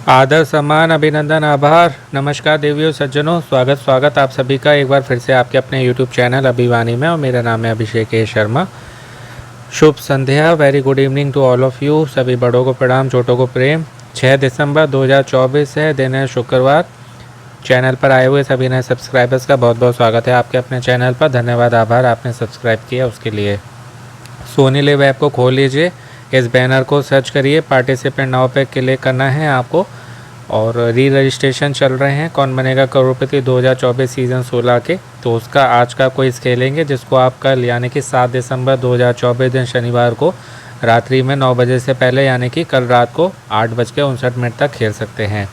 आदर सम्मान अभिनंदन आभार। नमस्कार देवियों सज्जनों, स्वागत आप सभी का एक बार फिर से आपके अपने YouTube चैनल अभिवानी में। और मेरा नाम है अभिषेक शर्मा। शुभ संध्या, very good evening to all of you. सभी बड़ों को प्रणाम, छोटों को प्रेम। 6 दिसंबर 2024 है, दिन है शुक्रवार। चैनल पर आए हुए सभी नए सब्सक्राइबर्स का बहुत बहुत स्वागत है आपके अपने चैनल पर। धन्यवाद, आभार आपने सब्सक्राइब किया उसके लिए। सोनी लिव ऐप को खोल लीजिए, इस बैनर को सर्च करिए, पार्टिसिपेंट नाउ पे क्लिक करना है आपको। और री रजिस्ट्रेशन चल रहे हैं कौन बनेगा करोड़पति 2024 सीज़न 16 के। तो उसका आज का क्विज खेलेंगे, जिसको आप कल यानी कि 7 दिसंबर 2024 दिन शनिवार को रात्रि में 9 बजे से पहले यानी कि कल रात को 8:59 तक खेल सकते हैं।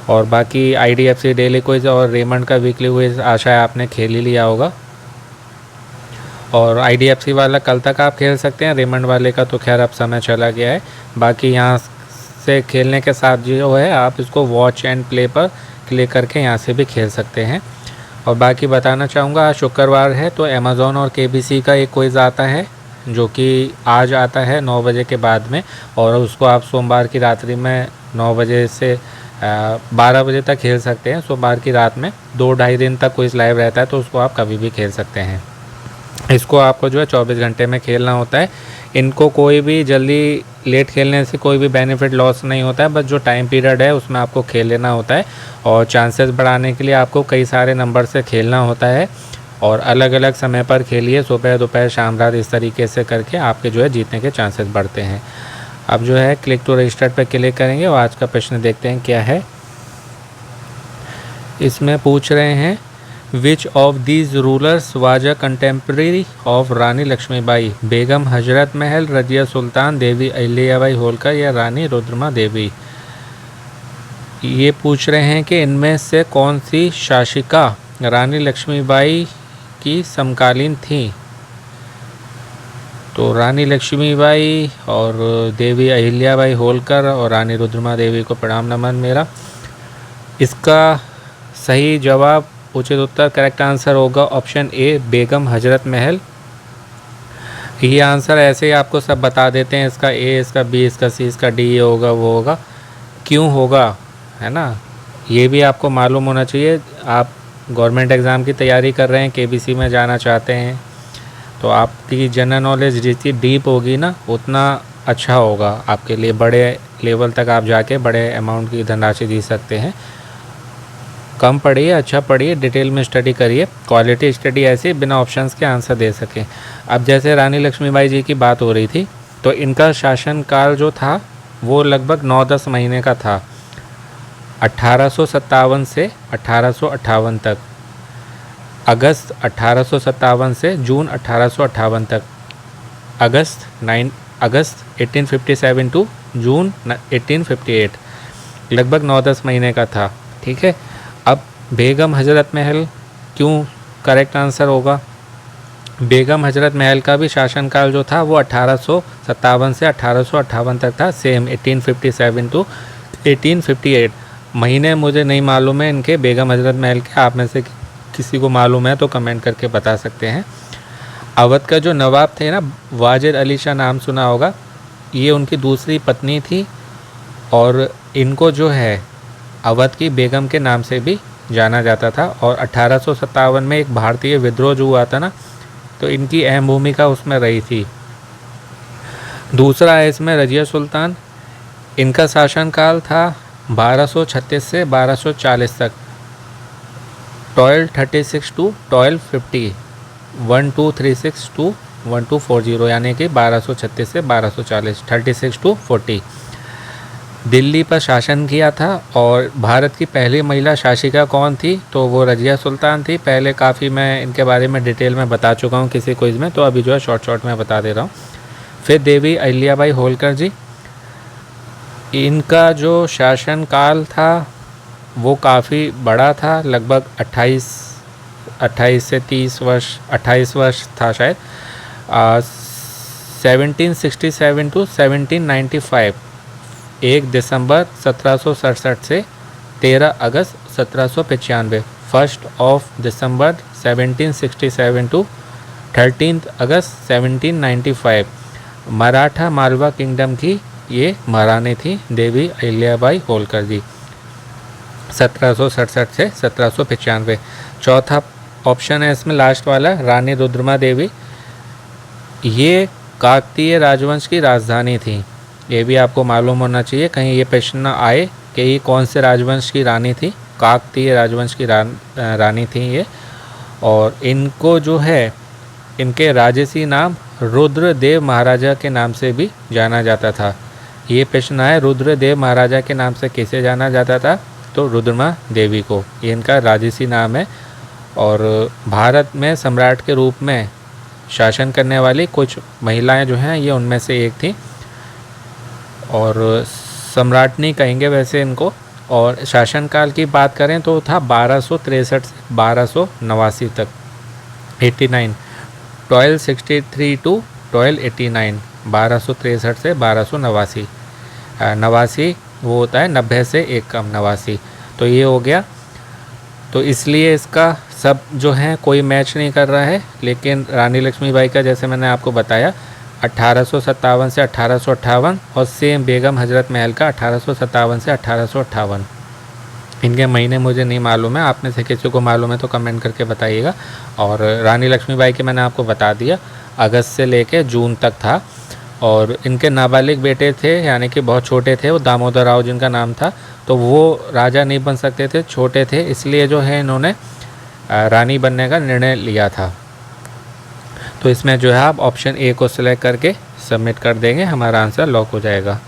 और बाकी IDFC डेली क्विज और रेमंड का वीकली क्विज आशा है आपने खेल ही लिया होगा। और IDFC वाला कल तक आप खेल सकते हैं, रेमंड वाले का तो खैर अब समय चला गया है। बाकी यहाँ से खेलने के साथ जो है आप इसको वॉच एंड प्ले पर क्लिक करके यहाँ से भी खेल सकते हैं। और बाकी बताना चाहूँगा, आज शुक्रवार है तो अमेज़ॉन और KBC का एक क्विज़ आता है जो कि आज आता है 9 बजे के बाद में। और उसको आप सोमवार की रात्रि में 9 बजे से 12 बजे तक खेल सकते हैं। सोमवार की रात में 2-2.5 दिन तक क्विज़ लाइव रहता है, तो उसको आप कभी भी खेल सकते हैं। इसको आपको जो है 24 घंटे में खेलना होता है। इनको कोई भी जल्दी लेट खेलने से कोई भी बेनिफिट लॉस नहीं होता है, बस जो टाइम पीरियड है उसमें आपको खेल लेना होता है। और चांसेस बढ़ाने के लिए आपको कई सारे नंबर से खेलना होता है और अलग अलग समय पर खेलिए, सुबह दोपहर शाम रात, इस तरीके से करके आपके जो है जीतने के चांसेस बढ़ते हैं। अब जो है क्लिक टू रजिस्टर पर क्लिक करेंगे और आज का प्रश्न देखते हैं क्या है। इसमें पूछ रहे हैं, Which of these rulers was a contemporary of रानी लक्ष्मीबाई? बेगम हजरत महल, रजिया सुल्तान, देवी अहिल्याबाई होलकर या रानी रुद्रमा देवी? ये पूछ रहे हैं कि इनमें से कौन सी शासिका रानी लक्ष्मीबाई की समकालीन थी। तो रानी लक्ष्मीबाई और देवी अहिल्याबाई होलकर और रानी रुद्रमा देवी को प्रणाम नमन मेरा। इसका सही जवाब, उचित उत्तर, करेक्ट आंसर होगा ऑप्शन ए, बेगम हजरत महल। ये आंसर ऐसे ही आपको सब बता देते हैं, इसका ए, इसका बी, इसका सी, इसका डी, ये होगा वो होगा। क्यों होगा, है ना, ये भी आपको मालूम होना चाहिए। आप गवर्नमेंट एग्ज़ाम की तैयारी कर रहे हैं, KBC में जाना चाहते हैं, तो आपकी जनरल नॉलेज जितनी डीप होगी ना उतना अच्छा होगा आपके लिए। बड़े लेवल तक आप जाके बड़े अमाउंट की धनराशि जीत सकते हैं। कम पढ़िए, अच्छा पढ़िए, डिटेल में स्टडी करिए, क्वालिटी स्टडी ऐसी बिना ऑप्शंस के आंसर दे सकें। अब जैसे रानी लक्ष्मीबाई जी की बात हो रही थी, तो इनका शासनकाल जो था वो लगभग 9-10 महीने का था। 1857 से 1858 तक, अगस्त 1857 से जून 1858 तक, अगस्त 1857 टू जून 1858, लगभग 9-10 महीने का था। ठीक है। अब बेगम हजरत महल क्यों करेक्ट आंसर होगा। बेगम हजरत महल का भी शासनकाल जो था वो 1857 से 1858 तक था, सेम 1857 टू 1858। महीने मुझे नहीं मालूम है इनके बेगम हजरत महल के, आप में से किसी को मालूम है तो कमेंट करके बता सकते हैं। अवध का जो नवाब थे ना, वाजिद अली शाह नाम सुना होगा, ये उनकी दूसरी पत्नी थी और इनको जो है अवध की बेगम के नाम से भी जाना जाता था। और 1857 में एक भारतीय विद्रोह जो हुआ था ना, तो इनकी अहम भूमिका उसमें रही थी। दूसरा है इसमें रजिया सुल्तान, इनका शासनकाल था 1236 से 1240 तक, 1236 टू 1250, 1236 टू 1240, यानी कि 1236 से 1240, 36 टू 40 दिल्ली पर शासन किया था। और भारत की पहली महिला शासिका कौन थी, तो वो रजिया सुल्तान थी। पहले काफ़ी मैं इनके बारे में डिटेल में बता चुका हूँ किसी क्विज़ में, तो अभी जो है शॉर्ट में बता दे रहा हूँ। फिर देवी अहिल्याबाई होलकर जी, इनका जो शासनकाल था वो काफ़ी बड़ा था, लगभग 28 से 30 वर्ष, 28 वर्ष था शायद। 1767 टू 1795, 1 दिसंबर 1767 से 13 अगस्त 1795, 1 दिसंबर 1767 टू 13 अगस्त 1795 मराठा मालवा किंगडम की ये महारानी थी देवी अहिल्याबाई होलकर जी, 1767 से 1795। चौथा ऑप्शन है इसमें लास्ट वाला, रानी रुद्रमा देवी, ये काकतीय राजवंश की राजधानी थी। ये भी आपको मालूम होना चाहिए, कहीं ये प्रश्न न आए कि ये कौन से राजवंश की रानी थी। काकतीय राजवंश की रानी थी ये। और इनको जो है, इनके राजसी नाम रुद्रदेव महाराजा के नाम से भी जाना जाता था। ये प्रश्न आया, रुद्रदेव महाराजा के नाम से किसे जाना जाता था, तो रुद्रमा देवी को, ये इनका राजसी नाम है। और भारत में सम्राट के रूप में शासन करने वाली कुछ महिलाएं जो हैं, ये उनमें से एक थी। और सम्राटनी कहेंगे वैसे इनको। और शासनकाल की बात करें तो था 1263 से 1289 तक, 89, 1263 टू 1289, 1263 से 1289। 89 वो होता है 90 से एक कम, 89। तो ये हो गया। तो इसलिए इसका सब जो है कोई मैच नहीं कर रहा है। लेकिन रानी लक्ष्मीबाई का जैसे मैंने आपको बताया 1857 से 1858, और सेम बेगम हजरत महल का 1857 से 1858। इनके महीने मुझे नहीं मालूम है, आप में से किसी को मालूम है तो कमेंट करके बताइएगा। और रानी लक्ष्मीबाई के मैंने आपको बता दिया, अगस्त से लेके जून तक था। और इनके नाबालिग बेटे थे, यानी कि बहुत छोटे थे, वो दामोदर राव जिनका नाम था, तो वो राजा नहीं बन सकते थे, छोटे थे, इसलिए जो है इन्होंने रानी बनने का निर्णय लिया था। तो इसमें जो है आप ऑप्शन ए को सिलेक्ट करके सबमिट कर देंगे, हमारा आंसर लॉक हो जाएगा।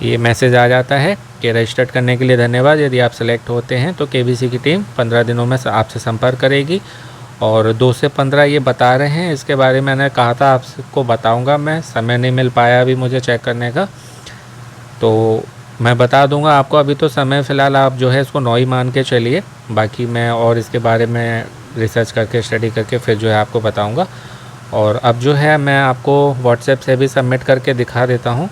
ये मैसेज आ जाता है कि रजिस्टर्ड करने के लिए धन्यवाद, यदि आप सेलेक्ट होते हैं तो केबीसी की टीम 15 दिनों में आपसे संपर्क करेगी। और 2 से 15 ये बता रहे हैं, इसके बारे में मैंने कहा था आपको बताऊंगा मैं, समय नहीं मिल पाया अभी मुझे चेक करने का, तो मैं बता दूंगा आपको। अभी तो समय फ़िलहाल आप जो है इसको 9 ही मान के चलिए, बाकी मैं और इसके बारे में रिसर्च करके स्टडी करके फिर जो है आपको बताऊंगा। और अब जो है मैं आपको व्हाट्सएप से भी सबमिट करके दिखा देता हूं।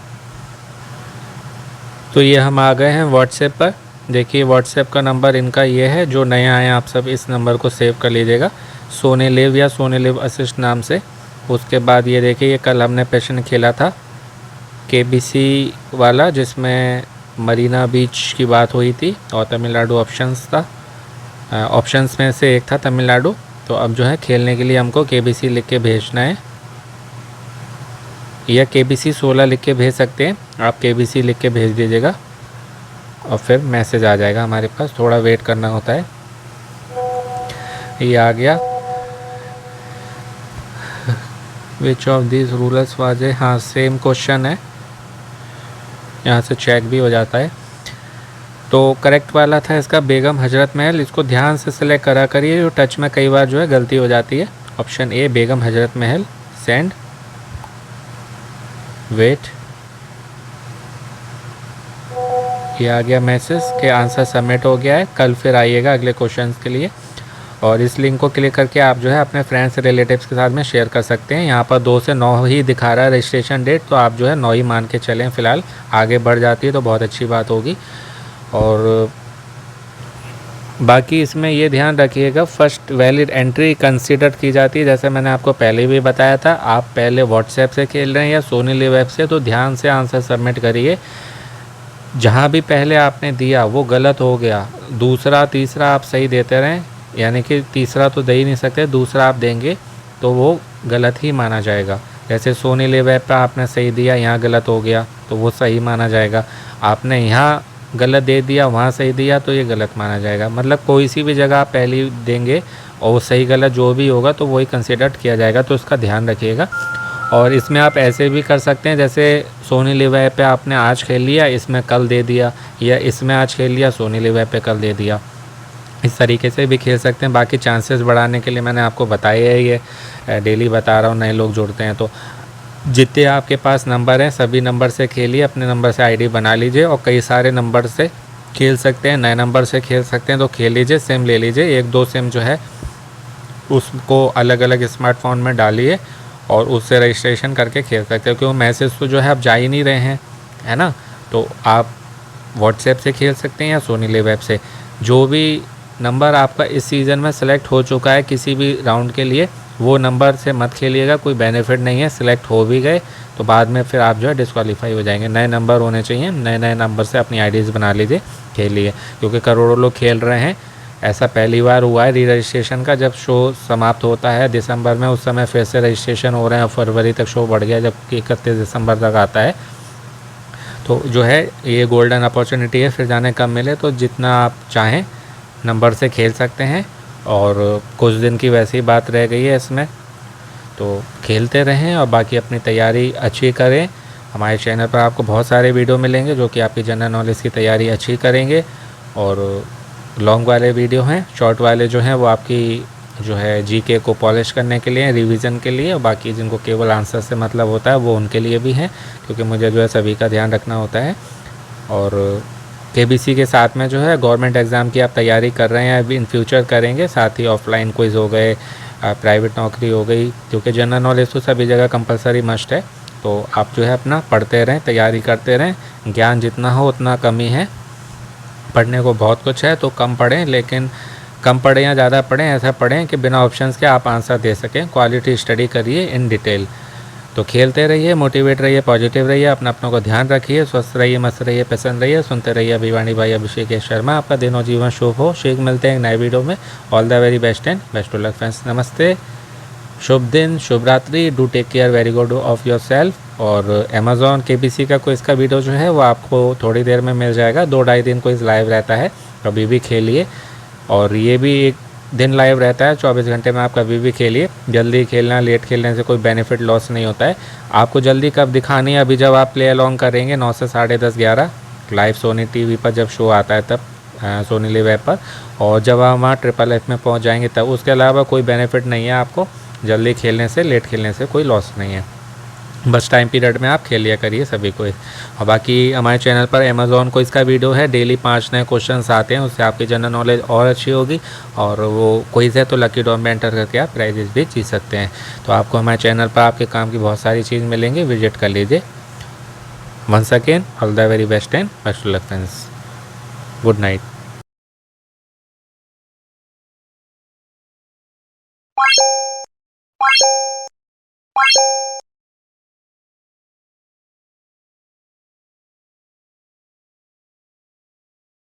तो ये हम आ गए हैं व्हाट्सएप पर। देखिए व्हाट्सएप का नंबर इनका ये है, जो नए आए हैं आप सब इस नंबर को सेव कर लीजिएगा, सोने लिव या सोने लिव असिस्ट नाम से। उसके बाद ये देखिए, ये कल हमने प्रश्न खेला था केबीसी वाला, जिसमें मरीना बीच की बात हुई थी और तमिलनाडु ऑप्शंस था, ऑप्शंस में से एक था तमिलनाडु। तो अब जो है खेलने के लिए हमको केबीसी लिख के भेजना है, या केबीसी 16 लिख के भेज सकते हैं, आप केबीसी लिख के भेज दीजिएगा और फिर मैसेज आ जाएगा हमारे पास, थोड़ा वेट करना होता है। ये आ गया, which of this rulers was a, हाँ सेम क्वेश्चन है, यहाँ से चेक भी हो जाता है। तो करेक्ट वाला था इसका बेगम हजरत महल, इसको ध्यान से सिलेक्ट करा करिए, जो टच में कई बार जो है गलती हो जाती है। Option A Begum Hazrat Mahal, send, wait. ये आ गया मैसेज कि आंसर सबमिट हो गया है, कल फिर आइएगा अगले क्वेश्चंस के लिए। और इस लिंक को क्लिक करके आप जो है अपने फ्रेंड्स रिलेटिव्स के साथ में शेयर कर सकते हैं। यहाँ पर 2 से 9 ही दिखा रहा है रजिस्ट्रेशन डेट, तो आप जो है 9 ही मान के चलें फ़िलहाल, आगे बढ़ जाती है तो बहुत अच्छी बात होगी। और बाकी इसमें ये ध्यान रखिएगा, फर्स्ट वैलिड एंट्री कंसीडर की जाती है, जैसे मैंने आपको पहले भी बताया था। आप पहले व्हाट्सएप से खेल रहे हैं या सोनी लिव ऐप से, तो ध्यान से आंसर सबमिट करिए। जहाँ भी पहले आपने दिया वो गलत हो गया, दूसरा तीसरा आप सही देते रहें, यानी कि तीसरा तो दे ही नहीं सकते, दूसरा आप देंगे तो वो गलत ही माना जाएगा। जैसे सोनी लिव ऐप पर आपने सही दिया, यहाँ गलत हो गया तो वो सही माना जाएगा। आपने यहाँ गलत दे दिया, वहाँ सही दिया, तो ये गलत माना जाएगा। मतलब कोई सी भी जगह आप पहली देंगे और वो सही गलत जो भी होगा तो वही कंसिडर किया जाएगा, तो इसका ध्यान रखिएगा। और इसमें आप ऐसे भी कर सकते हैं, जैसे सोनी लिव ऐप पे आपने आज खेल लिया, इसमें कल दे दिया, या इसमें आज खेल लिया सोनी लिव ऐप पे कल दे दिया, इस तरीके से भी खेल सकते हैं। बाकी चांसेस बढ़ाने के लिए मैंने आपको बताया है, ये डेली बता रहा हूँ, नए लोग जुड़ते हैं तो जितने आपके पास नंबर हैं सभी नंबर से खेलिए, अपने नंबर से आईडी बना लीजिए और कई सारे नंबर से खेल सकते हैं, नए नंबर से खेल सकते हैं तो खेल लीजिए। सिम ले लीजिए, 1-2 सिम जो है उसको अलग अलग स्मार्टफोन में डालिए और उससे रजिस्ट्रेशन करके खेल सकते हो, क्योंकि मैसेज तो जो है आप जा ही नहीं रहे हैं, है ना। तो आप व्हाट्सएप से खेल सकते हैं या सोनी लिव ऐप से। जो भी नंबर आपका इस सीज़न में सेलेक्ट हो चुका है किसी भी राउंड के लिए, वो नंबर से मत खेलिएगा, कोई बेनिफिट नहीं है। सिलेक्ट हो भी गए तो बाद में फिर आप जो है डिस्क्वालीफाई हो जाएंगे। नए नंबर होने चाहिए, नए नए नंबर से अपनी आईडीज़ बना लीजिए, खेलिए, क्योंकि करोड़ों लोग खेल रहे हैं। ऐसा पहली बार हुआ है री रजिस्ट्रेशन का, जब शो समाप्त होता है दिसंबर में, उस समय फिर से रजिस्ट्रेशन हो रहे हैं और फरवरी तक शो बढ़ गया, जबकि 31 दिसंबर तक आता है। तो जो है ये गोल्डन अपॉर्चुनिटी है, फिर जाने कब मिले तो जितना आप चाहें नंबर से खेल सकते हैं। और कुछ दिन की वैसी बात रह गई है इसमें, तो खेलते रहें और बाकी अपनी तैयारी अच्छी करें। हमारे चैनल पर आपको बहुत सारे वीडियो मिलेंगे जो कि आपकी जनरल नॉलेज की तैयारी अच्छी करेंगे। और लॉन्ग वाले वीडियो हैं, शॉर्ट वाले जो हैं वो आपकी जो है जीके को पॉलिश करने के लिए, रिवीजन के लिए, और बाकी जिनको केवल आंसर से मतलब होता है वो उनके लिए भी हैं, क्योंकि मुझे जो है सभी का ध्यान रखना होता है। और केबीसी के साथ में जो है गवर्नमेंट एग्ज़ाम की आप तैयारी कर रहे हैं, अभी इन फ्यूचर करेंगे, साथ ही ऑफलाइन क्विज़ हो गए, प्राइवेट नौकरी हो गई, क्योंकि जनरल नॉलेज तो सभी जगह कंपलसरी मस्ट है। तो आप जो है अपना पढ़ते रहें, तैयारी करते रहें। ज्ञान जितना हो उतना कम ही है, पढ़ने को बहुत कुछ है, तो कम पढ़ें, लेकिन कम पढ़ें या ज़्यादा पढ़ें, ऐसा पढ़ें कि बिना ऑप्शंस के आप आंसर दे सकें। क्वालिटी स्टडी करिए इन डिटेल। तो खेलते रहिए, मोटिवेट रहिए, पॉजिटिव रहिए, अपनों को ध्यान रखिए, स्वस्थ रहिए, मस्त रहिए, पसंद रहिए, सुनते रहिए अभिवाणी भाई अभिषेक शर्मा। आपका दिन और जीवन शुभ हो। शीघ्र मिलते हैं एक नए वीडियो में। All the very best and best of luck friends. नमस्ते, शुभ दिन, शुभ रात्रि। Do take care very good of yourself. और अमेज़ॉन केबीसी का क्विज़ का वीडियो जो है वो आपको थोड़ी देर में मिल जाएगा। 2-2.5 दिन क्विज़ लाइव रहता है, कभी भी खेलिए। और ये भी एक दिन लाइव रहता है, 24 घंटे में आप कभी भी खेलिए। जल्दी खेलना, लेट खेलने से कोई बेनिफिट लॉस नहीं होता है। आपको जल्दी कब दिखानी है, अभी जब आप प्ले अलॉन्ग करेंगे 9 से 10:30 11 लाइव सोनी टीवी पर जब शो आता है तब, सोनी लिव ऐप पर, और जब आप वहाँ FFF में पहुँच जाएंगे तब। उसके अलावा कोई बेनिफिट नहीं है आपको, जल्दी खेलने से, लेट खेलने से कोई लॉस नहीं है। बस टाइम पीरियड में आप खेल लिया करिए सभी को। और बाकी हमारे चैनल पर अमेज़ॉन को इसका वीडियो है, डेली 5 नए क्वेश्चंस आते हैं, उससे आपकी जनरल नॉलेज और अच्छी होगी। और वो क्विज़ है तो लकी ड्रॉ में एंटर करके आप प्राइजेस भी जीत सकते हैं। तो आपको हमारे चैनल पर आपके काम की बहुत सारी चीज़ मिलेंगी, विजिट कर लीजिए। Once again all the very best and best luck friends. Good night.